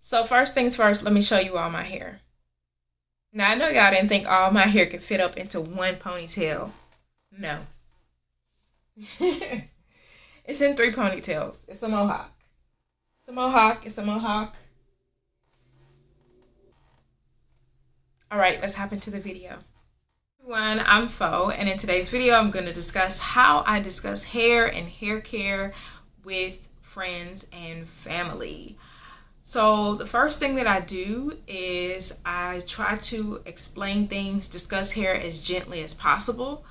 So first things first, let me show you all my hair. Now I know y'all didn't think all my hair could fit up into one ponytail. No. It's in 3 ponytails. It's a mohawk. It's a mohawk. It's a mohawk. Alright, let's hop into the video. Everyone, I'm Fo, and in today's video I'm going to discuss how I discuss hair and hair care with friends and family. So the first thing that I do is I try to explain things, discuss hair as gently as possible.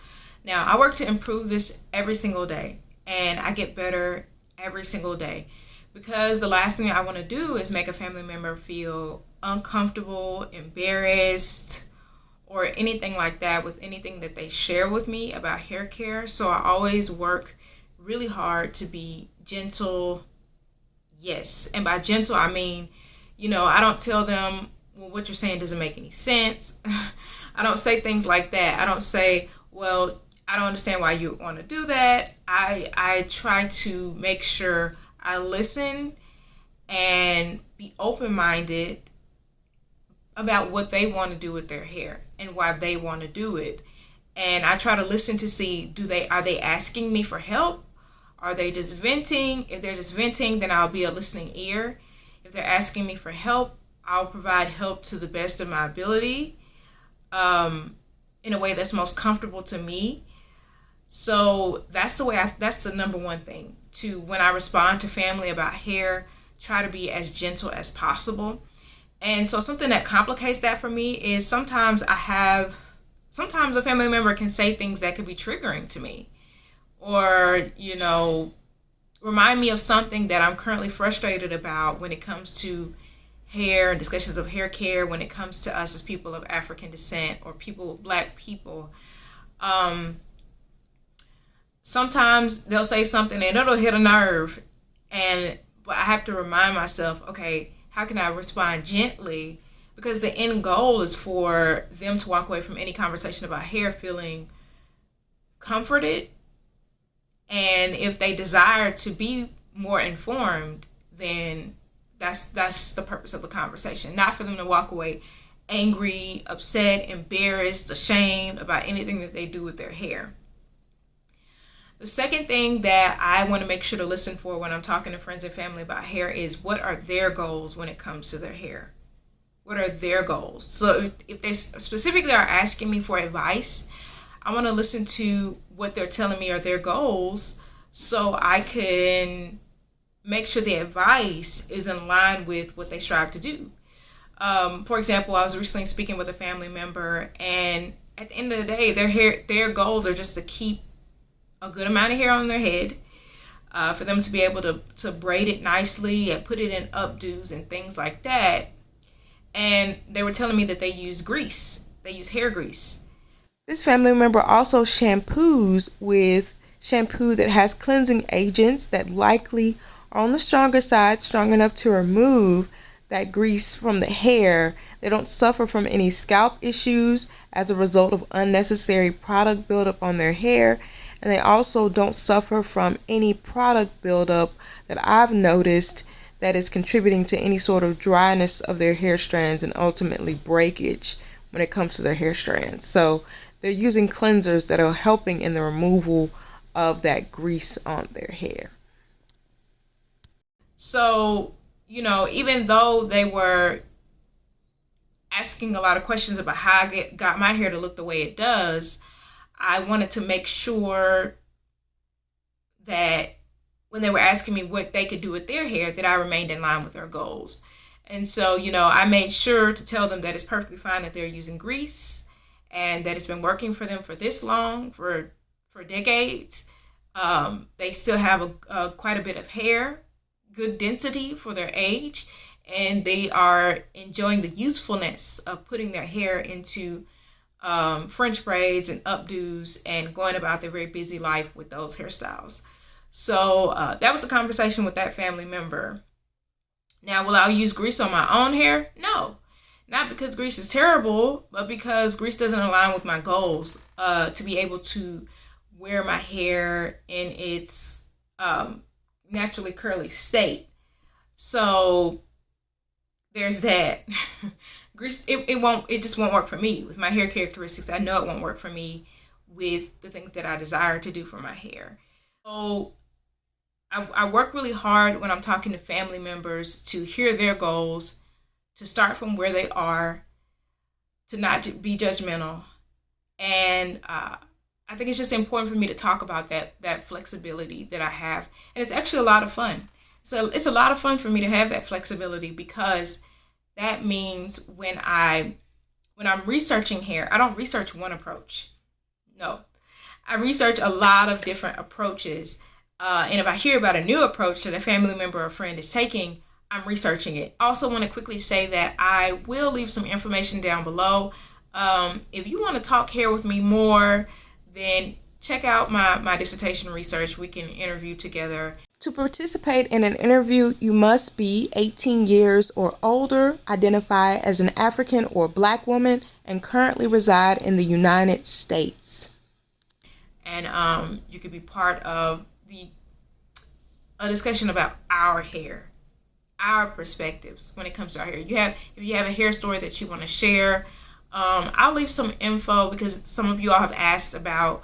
Now, I work to improve this every single day, and I get better every single day because the last thing I want to do is make a family member feel uncomfortable, embarrassed, or anything like that with anything that they share with me about hair care. So I always work really hard to be gentle. Yes, and by gentle I mean, I don't tell them, well, what you're saying doesn't make any sense. I don't say things like that. I don't say, well, I don't understand why you want to do that. I try to make sure I listen and be open-minded about what they want to do with their hair and why they want to do it. And I try to listen to see, are they asking me for help? Are they just venting? If they're just venting, then I'll be a listening ear. If they're asking me for help, I'll provide help to the best of my ability, in a way that's most comfortable to me. So that's that's the number one thing. When I respond to family about hair, try to be as gentle as possible. And so something that complicates that for me is sometimes a family member can say things that could be triggering to me, or remind me of something that I'm currently frustrated about when it comes to hair and discussions of hair care, when it comes to us as people of African descent or black people. Sometimes they'll say something and it'll hit a nerve, but I have to remind myself, okay, how can I respond gently? Because the end goal is for them to walk away from any conversation about hair feeling comforted. And if they desire to be more informed, then that's the purpose of the conversation. Not for them to walk away angry, upset, embarrassed, ashamed about anything that they do with their hair. The second thing that I want to make sure to listen for when I'm talking to friends and family about hair is, what are their goals when it comes to their hair? What are their goals? So if they specifically are asking me for advice, I want to listen to what they're telling me are their goals so I can make sure the advice is in line with what they strive to do. For example, I was recently speaking with a family member, and at the end of the day, their goals are just to keep a good amount of hair on their head, for them to be able to braid it nicely and put it in updos and things like that. And they were telling me that they use grease. They use hair grease. This family member also shampoos with shampoo that has cleansing agents that likely are on the stronger side, strong enough to remove that grease from the hair. They don't suffer from any scalp issues as a result of unnecessary product buildup on their hair. And they also don't suffer from any product buildup that I've noticed that is contributing to any sort of dryness of their hair strands and ultimately breakage when it comes to their hair strands. So they're using cleansers that are helping in the removal of that grease on their hair. So, even though they were asking a lot of questions about how I got my hair to look the way it does, I wanted to make sure that when they were asking me what they could do with their hair, that I remained in line with their goals. And so, I made sure to tell them that it's perfectly fine that they're using grease and that it's been working for them for this long, for decades. They still have quite a bit of hair, good density for their age, and they are enjoying the usefulness of putting their hair into French braids and updos and going about their very busy life with those hairstyles. So that was a conversation with that family member. Now, will I use grease on my own hair? No. Not because grease is terrible, but because grease doesn't align with my goals to be able to wear my hair in its naturally curly state. So there's that. It just won't work for me with my hair characteristics. I know it won't work for me with the things that I desire to do for my hair. So I work really hard when I'm talking to family members to hear their goals, to start from where they are, to not be judgmental. And I think it's just important for me to talk about that flexibility that I have. And it's actually a lot of fun. So it's a lot of fun for me to have that flexibility, because that means when I'm researching hair, I don't research one approach. No, I research a lot of different approaches. And if I hear about a new approach that a family member or friend is taking, I'm researching it. Also want to quickly say that I will leave some information down below. If you want to talk hair with me more, then check out my dissertation research. We can interview together. To participate in an interview, you must be 18 years or older, identify as an African or Black woman, and currently reside in the United States. And you could be part of a discussion about our hair, our perspectives when it comes to our hair. If you have a hair story that you want to share, I'll leave some info, because some of you all have asked about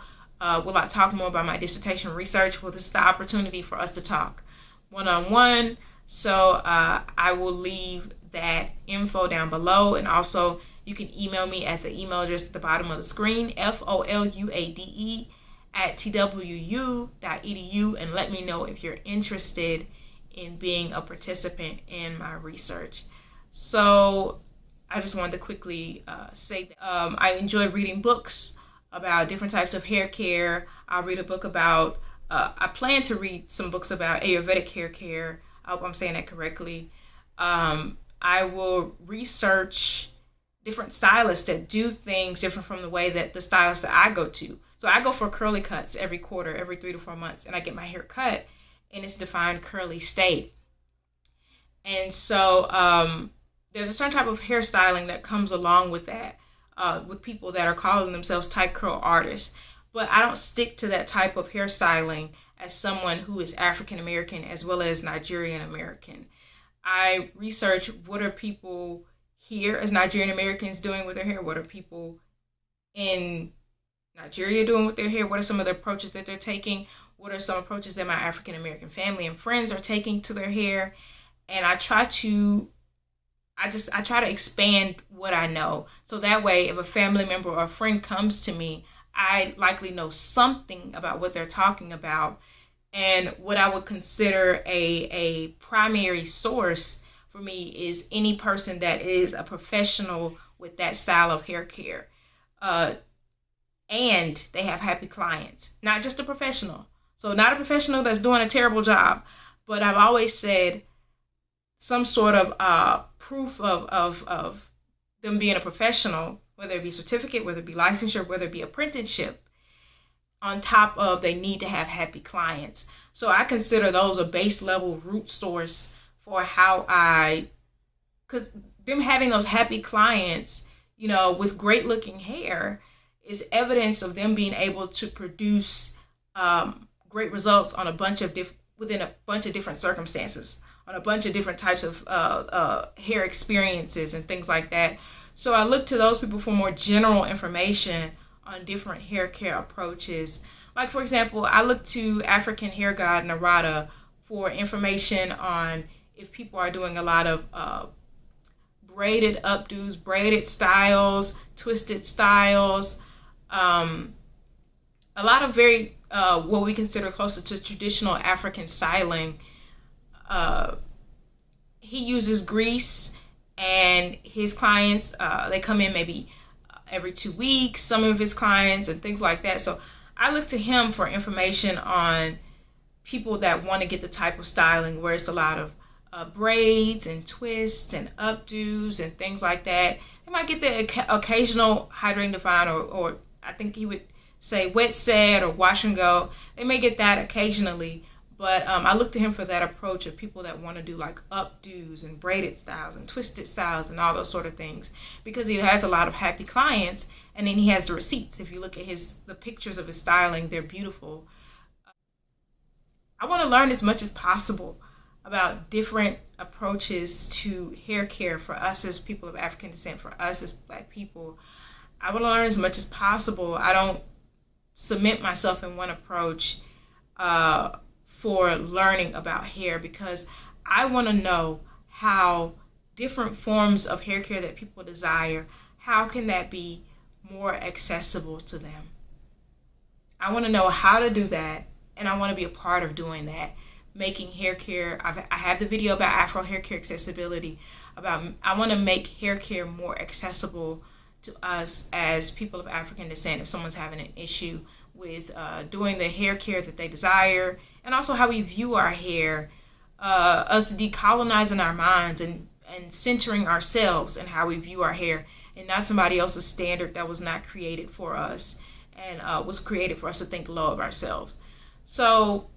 will I talk more about my dissertation research? Well, this is the opportunity for us to talk one-on-one. So I will leave that info down below, and also you can email me at the email address at the bottom of the screen, foluade@twu.edu, and let me know if you're interested in being a participant in my research. So I just wanted to quickly say that I enjoy reading books about different types of hair care. I'll read a book about, I plan to read some books about Ayurvedic hair care. I hope I'm saying that correctly. I will research different stylists that do things different from the way that the stylists that I go to. So I go for curly cuts every quarter, every 3 to 4 months, and I get my hair cut in its defined curly state. And so there's a certain type of hairstyling that comes along with that, with people that are calling themselves tight curl artists. But I don't stick to that type of hairstyling as someone who is African American as well as Nigerian American. I research what are people here as Nigerian Americans doing with their hair, what are people in Nigeria doing with their hair, what are some of the approaches that they're taking, what are some approaches that my African American family and friends are taking to their hair. And I try to expand what I know. So that way, if a family member or a friend comes to me, I likely know something about what they're talking about. And what I would consider a primary source for me is any person that is a professional with that style of hair care. And they have happy clients, not just a professional. So not a professional that's doing a terrible job, but I've always said some sort of proof of them being a professional, whether it be certificate, whether it be licensure, whether it be apprenticeship, on top of they need to have happy clients. So I consider those a base level root source for how because them having those happy clients, with great looking hair is evidence of them being able to produce great results on within a bunch of different circumstances, on a bunch of different types of hair experiences and things like that. So I look to those people for more general information on different hair care approaches. Like, for example, I look to African hair god Narada for information on if people are doing a lot of braided updos, braided styles, twisted styles, a lot of very what we consider closer to traditional African styling. He uses grease, and his clients, they come in maybe every 2 weeks, some of his clients, and things like that. So I look to him for information on people that want to get the type of styling where it's a lot of braids and twists and updos and things like that. They might get the occasional hydrating define, or I think he would say wet set or wash and go. They may get that occasionally, but I look to him for that approach of people that want to do like updos and braided styles and twisted styles and all those sort of things, because he has a lot of happy clients, and then he has the receipts. If you look at the pictures of his styling, they're beautiful. I want to learn as much as possible about different approaches to hair care for us as people of African descent, for us as Black people. I want to learn as much as possible. I don't cement myself in one approach for learning about hair, because I want to know how different forms of hair care that people desire, how can that be more accessible to them? I want to know how to do that, and I want to be a part of doing that. Making hair care, I have the video about Afro hair care accessibility, I want to make hair care more accessible to us as people of African descent if someone's having an issue with doing the hair care that they desire, and also how we view our hair, us decolonizing our minds and centering ourselves and how we view our hair, and not somebody else's standard that was not created for us and was created for us to think low of ourselves. So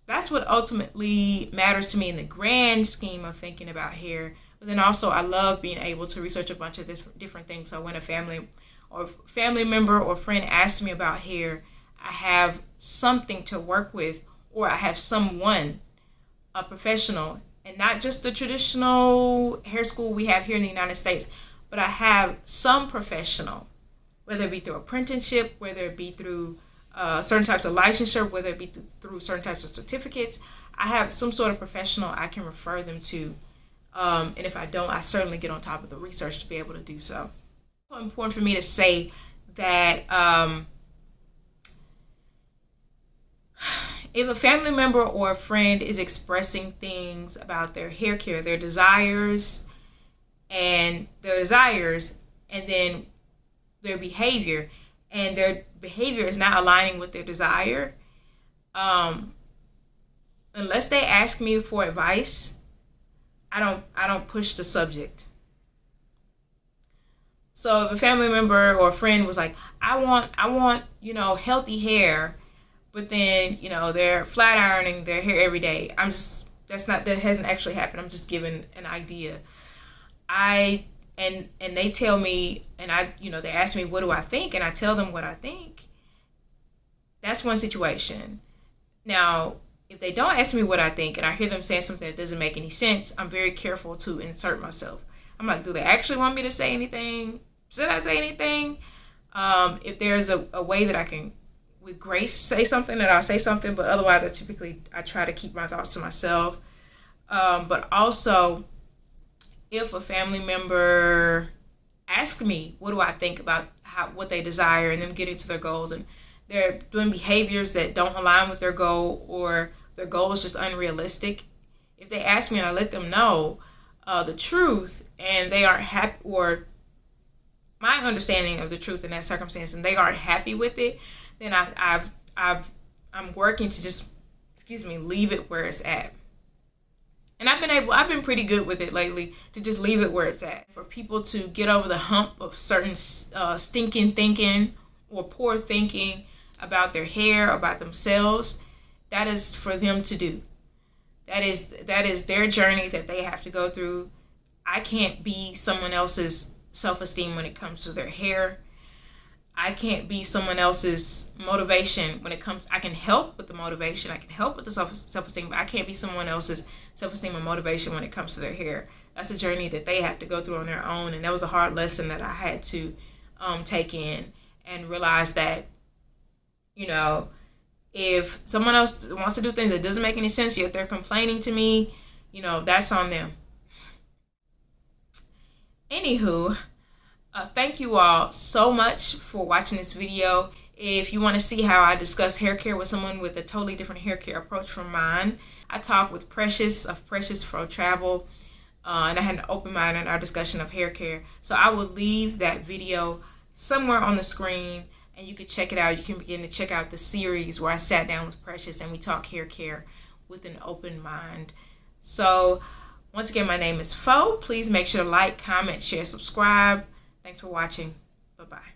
that's what ultimately matters to me in the grand scheme of thinking about hair. But then also I love being able to research a bunch of different things. So when a family member or friend asks me about hair, I have something to work with, or I have someone, a professional, and not just the traditional hair school we have here in the United States, but I have some professional, whether it be through apprenticeship, whether it be through certain types of licensure, whether it be through certain types of certificates. I have some sort of professional I can refer them to. And if I don't, I certainly get on top of the research to be able to do so. It's so important for me to say that if a family member or a friend is expressing things about their hair care, their desires, and then their behavior, and their behavior is not aligning with their desire, unless they ask me for advice, I don't push the subject. So if a family member or a friend was like, I want healthy hair, but then they're flat ironing their hair every day, that hasn't actually happened. I'm just giving an idea. And they tell me, and they ask me, what do I think? And I tell them what I think. That's one situation. Now, if they don't ask me what I think, and I hear them saying something that doesn't make any sense, I'm very careful to insert myself. I'm like, do they actually want me to say anything? Should I say anything? If there's a way that I can, with grace, say something, then I'll say something. But otherwise, I try to keep my thoughts to myself. But also, if a family member asks me, what do I think about what they desire and them getting to their goals, and they're doing behaviors that don't align with their goal, or their goal is just unrealistic, if they ask me and I let them know the truth, and they aren't happy, or my understanding of the truth in that circumstance, and they aren't happy with it, then I'm working to just, leave it where it's at. And I've been pretty good with it lately, to just leave it where it's at. For people to get over the hump of certain stinking thinking or poor thinking about their hair, about themselves, that is for them to do. That is their journey that they have to go through. I can't be someone else's self-esteem when it comes to their hair. I can't be someone else's motivation when it comes. I can help with the motivation. I can help with the self-esteem, but I can't be someone else's self-esteem and motivation when it comes to their hair. That's a journey that they have to go through on their own, and that was a hard lesson that I had to take in and realize that, if someone else wants to do things that doesn't make any sense, yet they're complaining to me, that's on them. Anywho, thank you all so much for watching this video. If you want to see how I discuss hair care with someone with a totally different hair care approach from mine, I talk with Precious of Precious Fro Travel, and I had an open mind in our discussion of hair care. So I will leave that video somewhere on the screen, and you can check it out. You can begin to check out the series where I sat down with Precious and we talk hair care with an open mind. So once again, my name is Fo. Please make sure to like, comment, share, subscribe. Thanks for watching. Bye-bye.